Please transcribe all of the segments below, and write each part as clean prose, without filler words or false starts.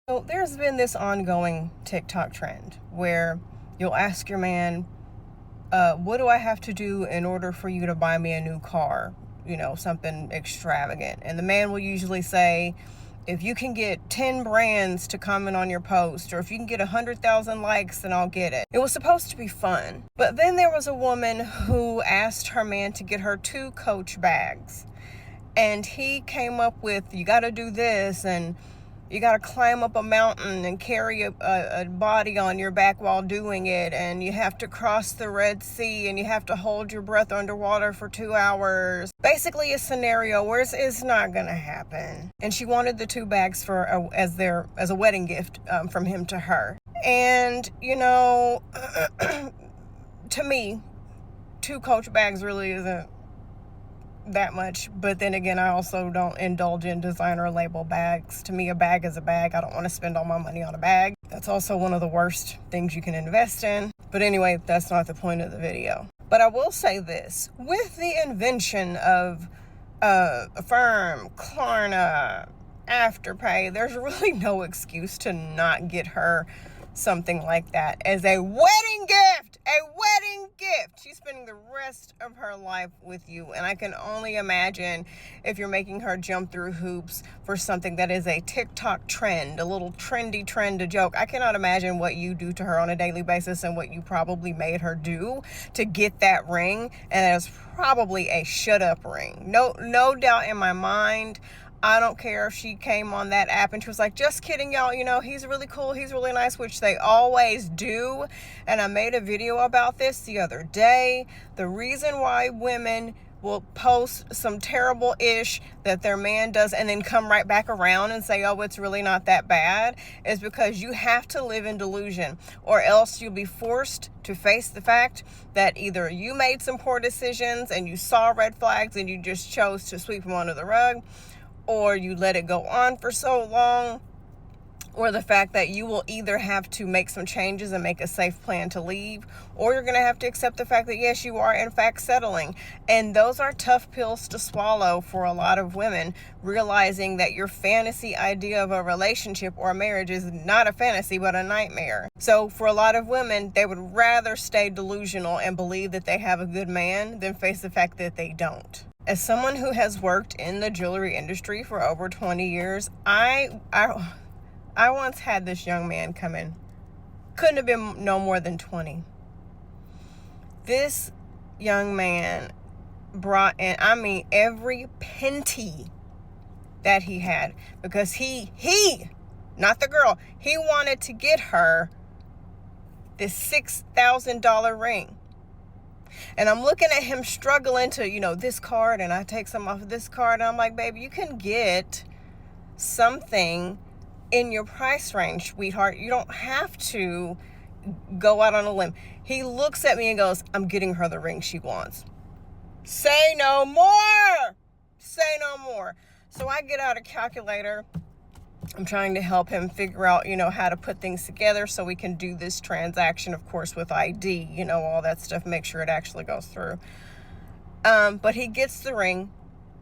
So there's been this ongoing TikTok trend where you'll ask your man, what do I have to do in order for you to buy me a new car? You know, something extravagant. And the man will usually say, if you can get 10 brands to comment on your post, or if you can get 100,000 likes, then I'll get it. It was supposed to be fun. But then there was a woman who asked her man to get her 2 Coach bags. And he came up with, you got to do this, and you got to climb up a mountain and carry a body on your back while doing it. And you have to cross the Red Sea, and you have to hold your breath underwater for 2 hours. Basically a scenario where it's not going to happen. And she wanted the 2 bags as a wedding gift from him to her. And, you know, to me, 2 Coach bags really isn't that much. But then again, I also don't indulge in designer label bags. To me, a bag is a bag. I don't want to spend all my money on a bag. That's also one of the worst things you can invest in. But anyway, that's not the point of the video. But I will say this, with the invention of Affirm, Klarna, Afterpay, there's really no excuse to not get her something like that as a wedding gift. A wedding gift. She's spending the rest of her life with you, and I can only imagine if you're making her jump through hoops for something that is a TikTok trend, a little trendy trend, a joke. I cannot imagine what you do to her on a daily basis and what you probably made her do to get that ring, and it's probably a shut up ring. No doubt in my mind. I don't care if she came on that app and she was like, just kidding, y'all. You know, he's really cool. He's really nice, which they always do. And I made a video about this the other day. The reason why women will post some terrible ish that their man does and then come right back around and say, oh, it's really not that bad, is because you have to live in delusion, or else you'll be forced to face the fact that either you made some poor decisions and you saw red flags and you just chose to sweep them under the rug, or you let it go on for so long, or the fact that you will either have to make some changes and make a safe plan to leave, or you're going to have to accept the fact that, yes, you are in fact settling. And those are tough pills to swallow for a lot of women, realizing that your fantasy idea of a relationship or a marriage is not a fantasy, but a nightmare. So for a lot of women, they would rather stay delusional and believe that they have a good man than face the fact that they don't. As someone who has worked in the jewelry industry for over 20 years, I once had this young man come in. Couldn't have been no more than 20. This young man brought in, I mean, every penny that he had, because he, not the girl, he wanted to get her this $6,000 ring. And I'm looking at him struggling to, you know, this card, and I take some off of this card, and I'm like, baby, you can get something in your price range, sweetheart. You don't have to go out on a limb. He looks at me and goes, I'm getting her the ring she wants. Say no more. Say no more. So I get out a calculator. I'm trying to help him figure out, you know, how to put things together so we can do this transaction, of course, with ID, you know, all that stuff, make sure it actually goes through. But he gets the ring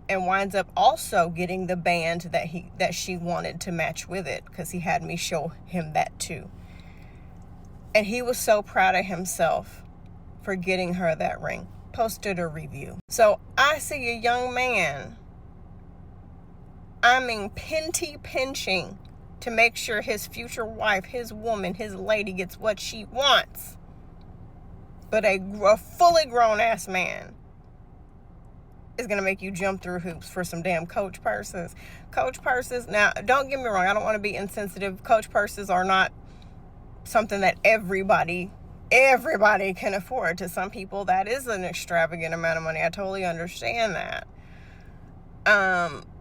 and winds up also getting the band that she wanted to match with it, because he had me show him that too. And he was so proud of himself for getting her that ring. Posted a review. So I see a young man, I mean, pinching to make sure his future wife, his woman, his lady gets what she wants. But a fully grown ass man is going to make you jump through hoops for some damn Coach purses. Coach purses, now, don't get me wrong, I don't want to be insensitive. Coach purses are not something that everybody can afford. To some people, that is an extravagant amount of money. I totally understand that.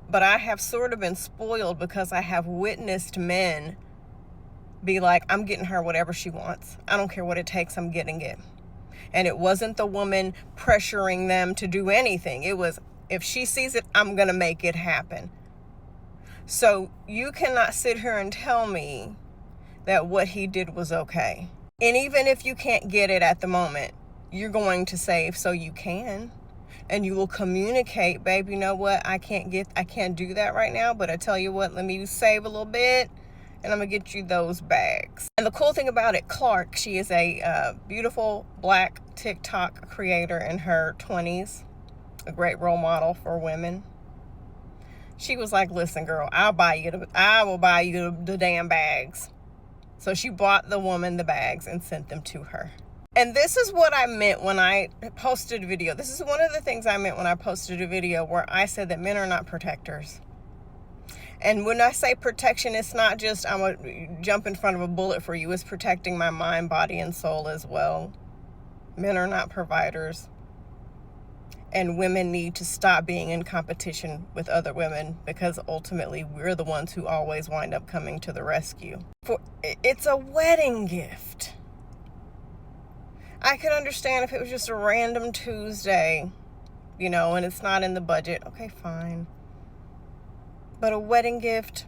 But I have sort of been spoiled because I have witnessed men be like, I'm getting her whatever she wants. I don't care what it takes, I'm getting it. And it wasn't the woman pressuring them to do anything. It was, if she sees it, I'm going to make it happen. So you cannot sit here and tell me that what he did was okay. And even if you can't get it at the moment, you're going to save so you can. And you will communicate, babe, you know what, I can't do that right now, but I tell you what, let me save a little bit and I'm gonna get you those bags. And the cool thing about it, Clark, she is a beautiful black TikTok creator in her 20s, a great role model for women. She was like, listen, girl, I will buy you the damn bags. So she bought the woman the bags and sent them to her. And this is what I meant when I posted a video. This is one of the things I meant when I posted a video where I said that men are not protectors. And when I say protection, it's not just I'm going to jump in front of a bullet for you. It's protecting my mind, body, and soul as well. Men are not providers. And women need to stop being in competition with other women, because ultimately we're the ones who always wind up coming to the rescue. It's a wedding gift. I could understand if it was just a random Tuesday, and it's not in the budget. Okay, fine. But a wedding gift,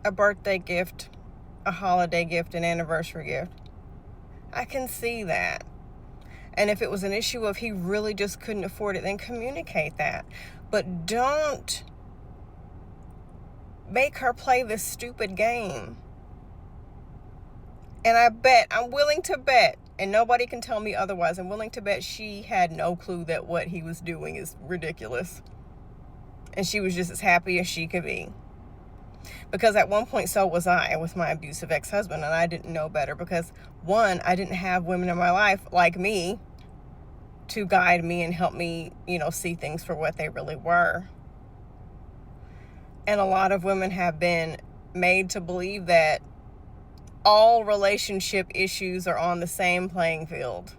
a birthday gift, a holiday gift, an anniversary gift, I can see that. And if it was an issue of he really just couldn't afford it, then communicate that. But don't make her play this stupid game. And I'm willing to bet, and nobody can tell me otherwise, I'm willing to bet she had no clue that what he was doing is ridiculous. And she was just as happy as she could be. Because at one point, so was I with my abusive ex-husband, and I didn't know better because, one, I didn't have women in my life like me to guide me and help me, see things for what they really were. And a lot of women have been made to believe that all relationship issues are on the same playing field.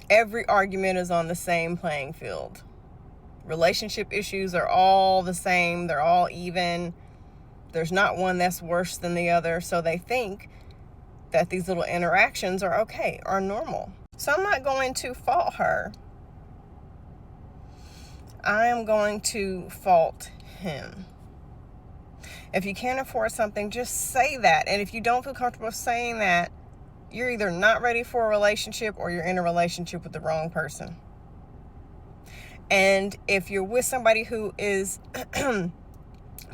Every argument is on the same playing field. Relationship issues are all the same. They're all even. There's not one that's worse than the other. So they think that these little interactions are okay, are normal. So I'm not going to fault her. I am going to fault him. If you can't afford something, just say that. And if you don't feel comfortable saying that, you're either not ready for a relationship or you're in a relationship with the wrong person. And if you're with somebody who is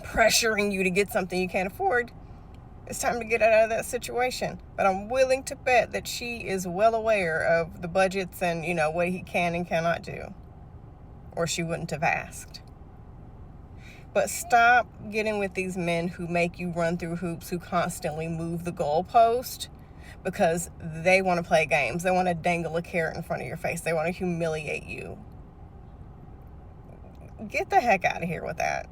pressuring you to get something you can't afford, it's time to get out of that situation. But I'm willing to bet that she is well aware of the budgets and, what he can and cannot do. Or she wouldn't have asked. But stop getting with these men who make you run through hoops, who constantly move the goalpost because they want to play games. They want to dangle a carrot in front of your face. They want to humiliate you. Get the heck out of here with that.